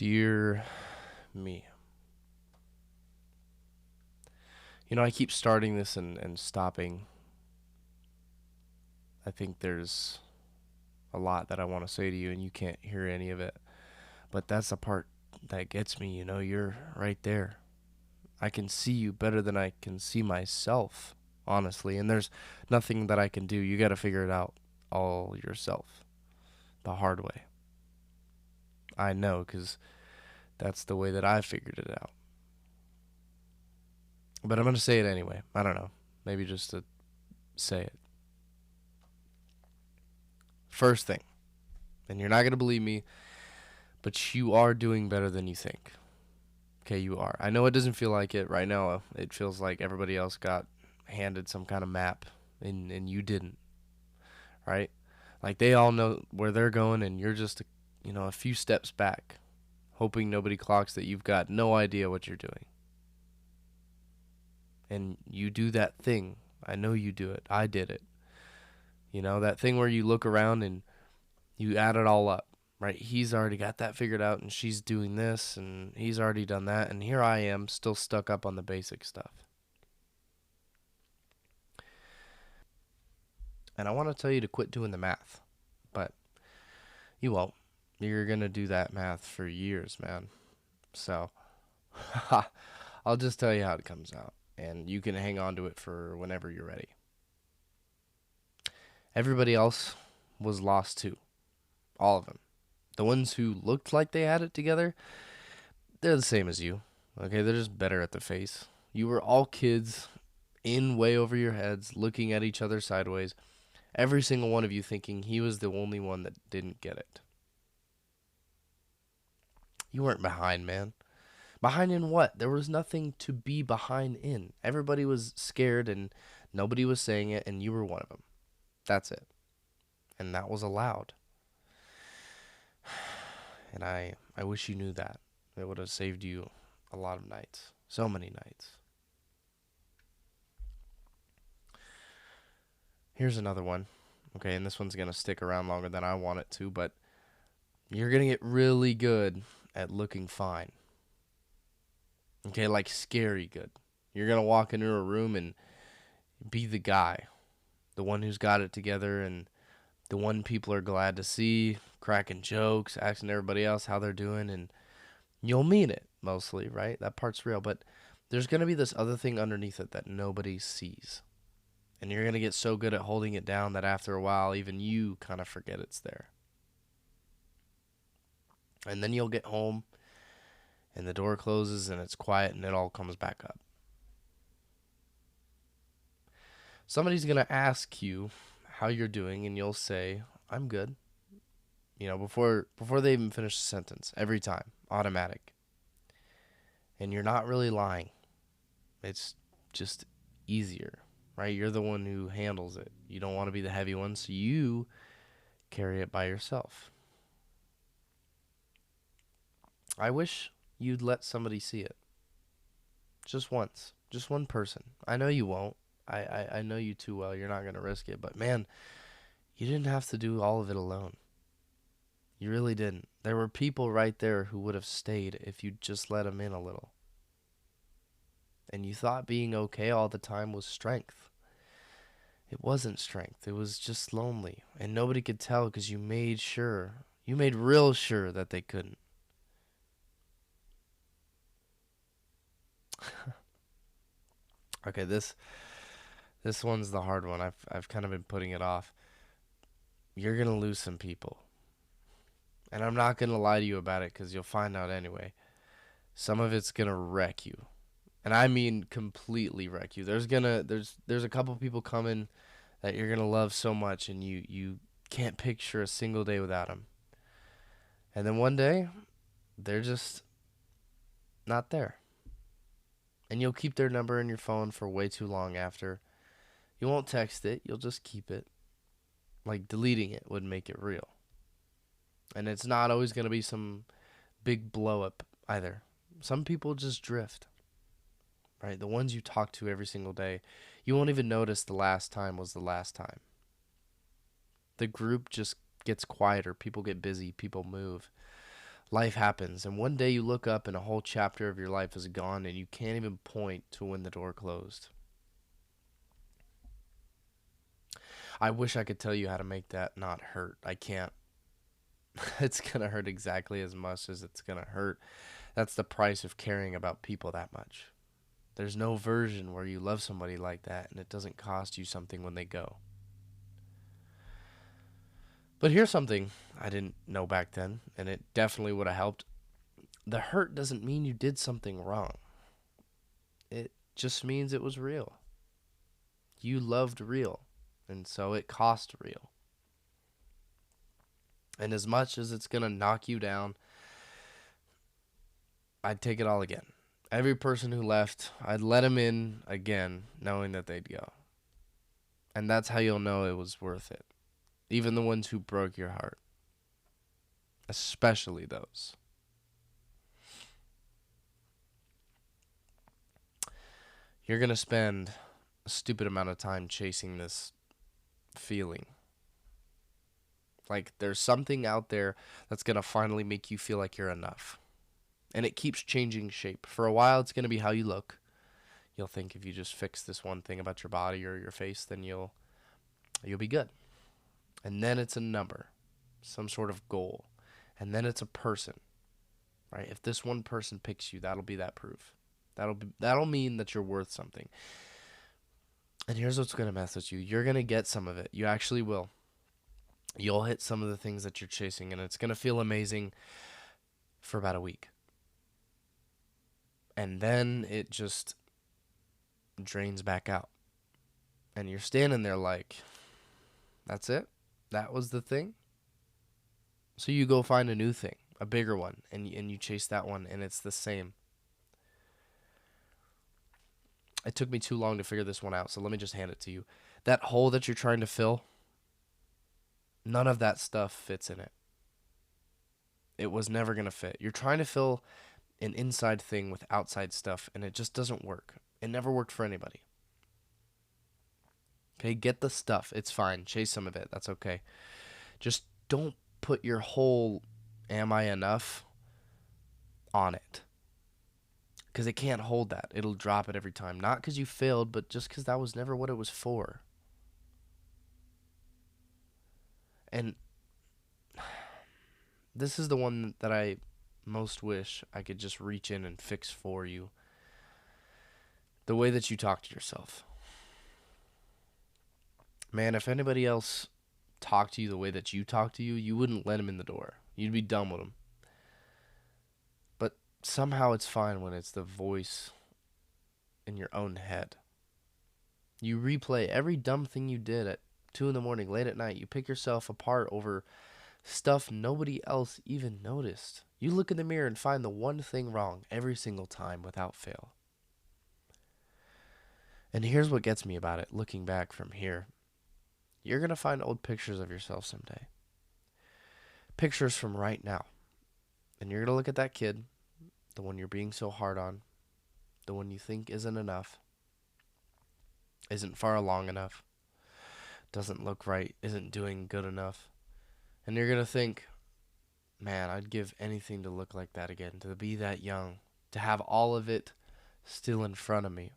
Dear me. I keep starting this and stopping. I think there's a lot that I want to say to you, and you can't hear any of it. But that's the part that gets me. You're right there. I can see you better than I can see myself, honestly. And there's nothing that I can do. You got to figure it out all yourself, the hard way. I know, because that's the way that I figured it out. But I'm going to say it anyway. I don't know. Maybe just to say it. First thing, and you're not going to believe me, but you are doing better than you think. Okay, you are. I know it doesn't feel like it right now. It feels like everybody else got handed some kind of map and you didn't, right? Like they all know where they're going and you're just a few steps back, hoping nobody clocks that you've got no idea what you're doing. And you do that thing. I know you do it. I did it. That thing where you look around and you add it all up, right? He's already got that figured out, and she's doing this, and he's already done that, and here I am still stuck up on the basic stuff. And I want to tell you to quit doing the math, but you won't. You're going to do that math for years, man. So I'll just tell you how it comes out, and you can hang on to it for whenever you're ready. Everybody else was lost too. All of them. The ones who looked like they had it together, they're the same as you. Okay, they're just better at the face. You were all kids in way over your heads, looking at each other sideways. Every single one of you thinking he was the only one that didn't get it. You weren't behind, man. Behind in what? There was nothing to be behind in. Everybody was scared and nobody was saying it, and you were one of them. That's it. And that was allowed. And I wish you knew that. It would have saved you a lot of nights. So many nights. Here's another one. Okay, and this one's going to stick around longer than I want it to, but you're going to get really good at looking fine. Okay, like scary good. You're going to walk into a room and be the guy. The one who's got it together and the one people are glad to see, cracking jokes, asking everybody else how they're doing, and you'll mean it mostly, right? That part's real, but there's going to be this other thing underneath it that nobody sees. And you're going to get so good at holding it down that after a while, even you kind of forget it's there. And then you'll get home, and the door closes, and it's quiet, and it all comes back up. Somebody's going to ask you how you're doing, and you'll say, I'm good. Before they even finish the sentence, every time, automatic. And you're not really lying. It's just easier, right? You're the one who handles it. You don't want to be the heavy one, so you carry it by yourself. I wish you'd let somebody see it. Just once. Just one person. I know you won't. I know you too well. You're not going to risk it. But man, you didn't have to do all of it alone. You really didn't. There were people right there who would have stayed if you just let them in a little. And you thought being okay all the time was strength. It wasn't strength. It was just lonely. And nobody could tell because you made sure. You made real sure that they couldn't. Okay, this one's the hard one. I've kind of been putting it off. You're going to lose some people. And I'm not going to lie to you about it because you'll find out anyway. Some of it's going to wreck you. And I mean completely wreck you. There's a couple people coming that you're going to love so much and you can't picture a single day without them. And then one day, they're just not there. And you'll keep their number in your phone for way too long after. You won't text it. You'll just keep it. Like deleting it would make it real. And it's not always going to be some big blow up either. Some people just drift. Right? The ones you talk to every single day, you won't even notice the last time was the last time. The group just gets quieter. People get busy. People move. Life happens, and one day you look up and a whole chapter of your life is gone, and you can't even point to when the door closed. I wish I could tell you how to make that not hurt. I can't. It's going to hurt exactly as much as it's going to hurt. That's the price of caring about people that much. There's no version where you love somebody like that and it doesn't cost you something when they go. But here's something I didn't know back then, and it definitely would have helped. The hurt doesn't mean you did something wrong, it just means it was real. You loved real, and so it cost real. And as much as it's going to knock you down, I'd take it all again. Every person who left, I'd let them in again, knowing that they'd go. And that's how you'll know it was worth it. Even the ones who broke your heart. Especially those. You're going to spend a stupid amount of time chasing this feeling. Like, there's something out there that's going to finally make you feel like you're enough. And it keeps changing shape. For a while, it's going to be how you look. You'll think if you just fix this one thing about your body or your face, then you'll be good. And then it's a number, some sort of goal. And then it's a person, right? If this one person picks you, that'll be that proof. That'll mean that you're worth something. And here's what's going to mess with you. You're going to get some of it. You actually will. You'll hit some of the things that you're chasing, and it's going to feel amazing for about a week. And then it just drains back out. And you're standing there like, that's it? That was the thing? So you go find a new thing, a bigger one, and you chase that one, and it's the same. It took me too long to figure this one out, so let me just hand it to you. That hole that you're trying to fill, none of that stuff fits in it. It was never going to fit. You're trying to fill an inside thing with outside stuff, and it just doesn't work. It never worked for anybody. Okay, get the stuff. It's fine. Chase some of it. That's okay. Just don't put your whole am I enough on it. Because it can't hold that. It'll drop it every time. Not because you failed, but just because that was never what it was for. And this is the one that I most wish I could just reach in and fix for you. The way that you talk to yourself. Man, if anybody else talked to you the way that you talk to you, you wouldn't let them in the door. You'd be done with them. But somehow it's fine when it's the voice in your own head. You replay every dumb thing you did at 2 in the morning, late at night. You pick yourself apart over stuff nobody else even noticed. You look in the mirror and find the one thing wrong every single time without fail. And here's what gets me about it, looking back from here. You're going to find old pictures of yourself someday. Pictures from right now. And you're going to look at that kid, the one you're being so hard on, the one you think isn't enough, isn't far along enough, doesn't look right, isn't doing good enough. And you're going to think, man, I'd give anything to look like that again, to be that young, to have all of it still in front of me.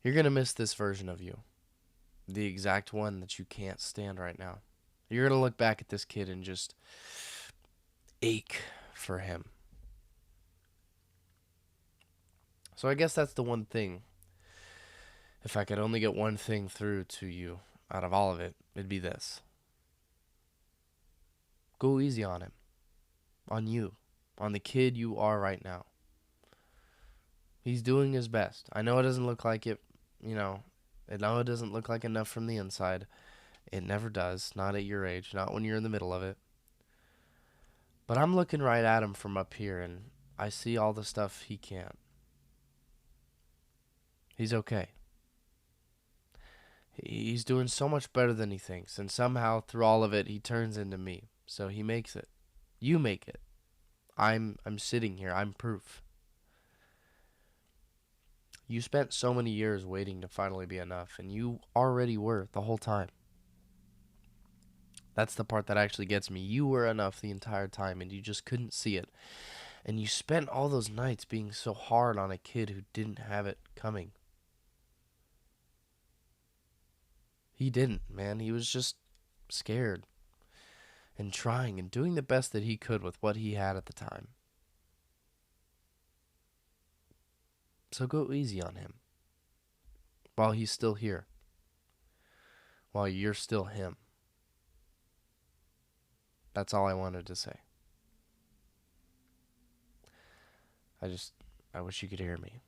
You're going to miss this version of you, the exact one that you can't stand right now. You're going to look back at this kid and just ache for him. So I guess that's the one thing. If I could only get one thing through to you out of all of it, it'd be this. Go easy on him. On you. On the kid you are right now. He's doing his best. I know it doesn't look like it, I know it doesn't look like enough from the inside. It never does. Not at your age. Not when you're in the middle of it. But I'm looking right at him from up here, and I see all the stuff he can't. He's okay. He's doing so much better than he thinks, and somehow through all of it, he turns into me. So he makes it. You make it. I'm sitting here. I'm proof. You spent so many years waiting to finally be enough, and you already were the whole time. That's the part that actually gets me. You were enough the entire time and you just couldn't see it. And you spent all those nights being so hard on a kid who didn't have it coming. He didn't, man. He was just scared and trying and doing the best that he could with what he had at the time. So go easy on him while he's still here, while you're still him. That's all I wanted to say. I wish you could hear me.